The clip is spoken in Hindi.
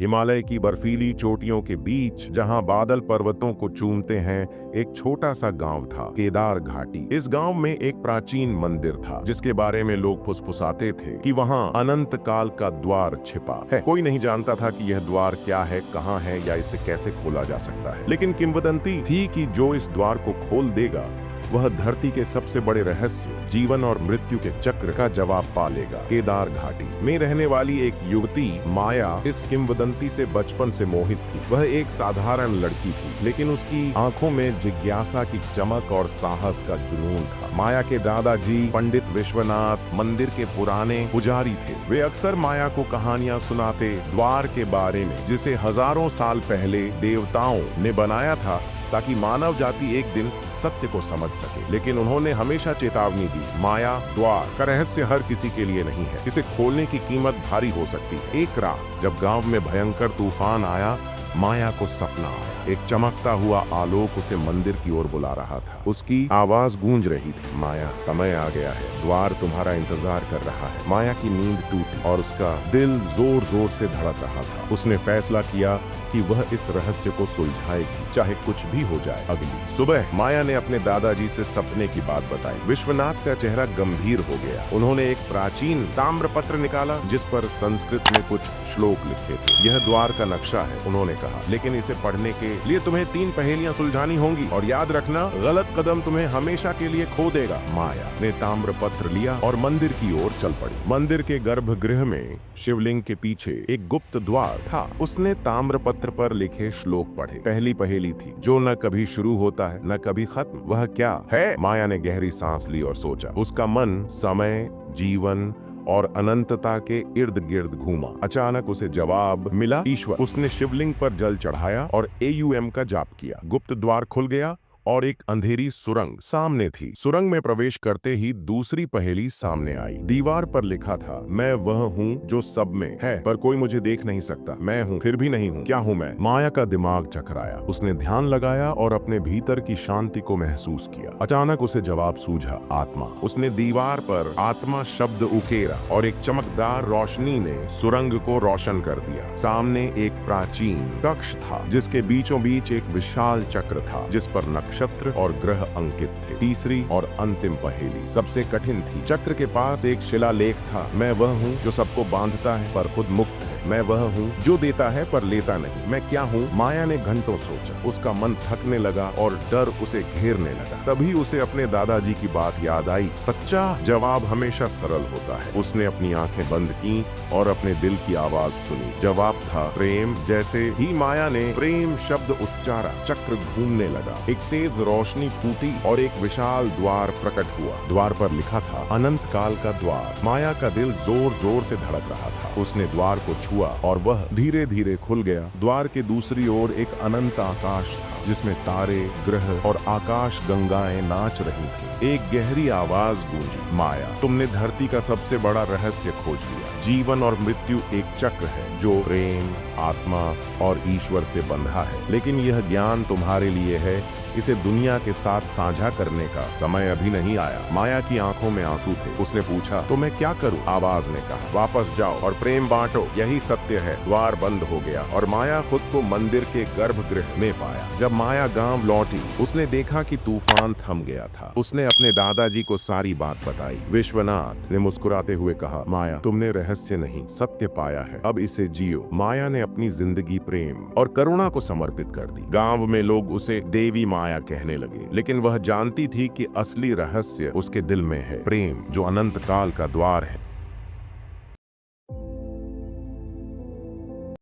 हिमालय की बर्फीली चोटियों के बीच जहां बादल पर्वतों को चूमते हैं, एक छोटा सा गांव था, केदार घाटी। इस गांव में एक प्राचीन मंदिर था जिसके बारे में लोग फुसफुसाते थे कि वहां अनंत काल का द्वार छिपा है। कोई नहीं जानता था कि यह द्वार क्या है, कहां है या इसे कैसे खोला जा सकता है, लेकिन किंवदंती थी कि जो इस द्वार को खोल देगा वह धरती के सबसे बड़े रहस्य, जीवन और मृत्यु के चक्र का जवाब पा लेगा। केदार घाटी में रहने वाली एक युवती माया इस किंवदंती से बचपन से मोहित थी। वह एक साधारण लड़की थी, लेकिन उसकी आंखों में जिज्ञासा की चमक और साहस का जुनून था। माया के दादाजी पंडित विश्वनाथ मंदिर के पुराने पुजारी थे। वे अक्सर माया को कहानियां सुनाते द्वार के बारे में, जिसे हजारों साल पहले देवताओं ने बनाया था ताकि मानव जाति एक दिन सत्य को समझ सके। लेकिन उन्होंने हमेशा चेतावनी दी, माया द्वार का रहस्य हर किसी के लिए नहीं है, इसे खोलने की कीमत भारी हो सकती है। एक रात जब गांव में भयंकर तूफान आया, माया को सपना आया। एक चमकता हुआ आलोक उसे मंदिर की ओर बुला रहा था। उसकी आवाज गूंज रही थी, माया समय आ गया है, द्वार तुम्हारा इंतजार कर रहा है। माया की नींद टूटी और उसका दिल जोर जोर से धड़क रहा था। उसने फैसला किया कि वह इस रहस्य को सुलझाएगी, चाहे कुछ भी हो जाए। अगली सुबह माया ने अपने दादाजी से सपने की बात बताई। विश्वनाथ का चेहरा गंभीर हो गया। उन्होंने एक प्राचीन ताम्रपत्र निकाला जिस पर संस्कृत में कुछ श्लोक लिखे थे। यह द्वार का नक्शा है, उन्होंने कहा, लेकिन इसे पढ़ने के लिए तुम्हें 3 पहेलियां सुलझानी होंगी और याद रखना, गलत कदम तुम्हें हमेशा के लिए खो देगा। माया ने ताम्रपत्र लिया और मंदिर की ओर चल पड़ी। मंदिर के गर्भगृह में शिवलिंग के पीछे एक गुप्त द्वार था। उसने ताम्रपत्र पर लिखे श्लोक पढ़े। पहली पहेली थी, जो न कभी शुरू होता है न कभी खत्म, वह क्या है? माया ने गहरी सांस ली और सोचा। उसका मन समय, जीवन और अनंतता के इर्द गिर्द घूमा। अचानक उसे जवाब मिला, ईश्वर। उसने शिवलिंग पर जल चढ़ाया और AUM का जाप किया। गुप्त द्वार खुल गया और एक अंधेरी सुरंग सामने थी। सुरंग में प्रवेश करते ही दूसरी पहेली सामने आई। दीवार पर लिखा था, मैं वह हूँ जो सब में है पर कोई मुझे देख नहीं सकता। मैं हूँ फिर भी नहीं हूँ, क्या हूँ मैं? माया का दिमाग चकराया। उसने ध्यान लगाया और अपने भीतर की शांति को महसूस किया। अचानक उसे जवाब सूझा, आत्मा। उसने दीवार पर आत्मा शब्द उकेरा और एक चमकदार रोशनी ने सुरंग को रोशन कर दिया। सामने एक प्राचीन कक्ष था जिसके बीचों बीच एक विशाल चक्र था जिस पर नक्षत्र और ग्रह अंकित थे। तीसरी और अंतिम पहेली सबसे कठिन थी। चक्र के पास एक शिलालेख था, मैं वह हूँ जो सबको बांधता है पर खुद मुक्त है। मैं वह हूँ जो देता है पर लेता नहीं। मैं क्या हूँ? माया ने घंटों सोचा। उसका मन थकने लगा और डर उसे घेरने लगा। तभी उसे अपने दादाजी की बात याद आई, सच्चा जवाब हमेशा सरल होता है। उसने अपनी आंखें बंद की और अपने दिल की आवाज सुनी। जवाब था प्रेम। जैसे ही माया ने प्रेम शब्द उच्चारा, चक्र घूमने लगा। एक तेज रोशनी फूटी और एक विशाल द्वार प्रकट हुआ। द्वार पर लिखा था, अनंत काल का द्वार। माया का दिल जोर जोर से धड़क रहा था। उसने द्वार को छुआ और वह धीरे धीरे खुल गया। द्वार के दूसरी ओर एक अनंत आकाश था जिसमें तारे, ग्रह और आकाश गंगाएं नाच रही थीं। एक गहरी आवाज गूंजी, माया, तुमने धरती का सबसे बड़ा रहस्य खोज लिया। जीवन और मृत्यु एक चक्र है जो प्रेम, आत्मा और ईश्वर से बंधा है, लेकिन यह ज्ञान तुम्हारे लिए है। इसे दुनिया के साथ साझा करने का समय अभी नहीं आया। माया की आंखों में आंसू थे। उसने पूछा, तो मैं क्या करूं? आवाज ने कहा, वापस जाओ और प्रेम बांटो, यही सत्य है। द्वार बंद हो गया और माया खुद को मंदिर के गर्भगृह में पाया। जब माया गांव लौटी, उसने देखा कि तूफान थम गया था। उसने अपने दादाजी को सारी बात बताई। विश्वनाथ ने मुस्कुराते हुए कहा, माया, तुमने रहस्य नहीं सत्य पाया है, अब इसे जियो। माया ने अपनी जिंदगी प्रेम और करुणा को समर्पित कर दी। गांव में लोग उसे देवी माया कहने लगे, लेकिन वह जानती थी कि असली रहस्य उसके दिल में है, प्रेम जो अनंत काल का द्वार है।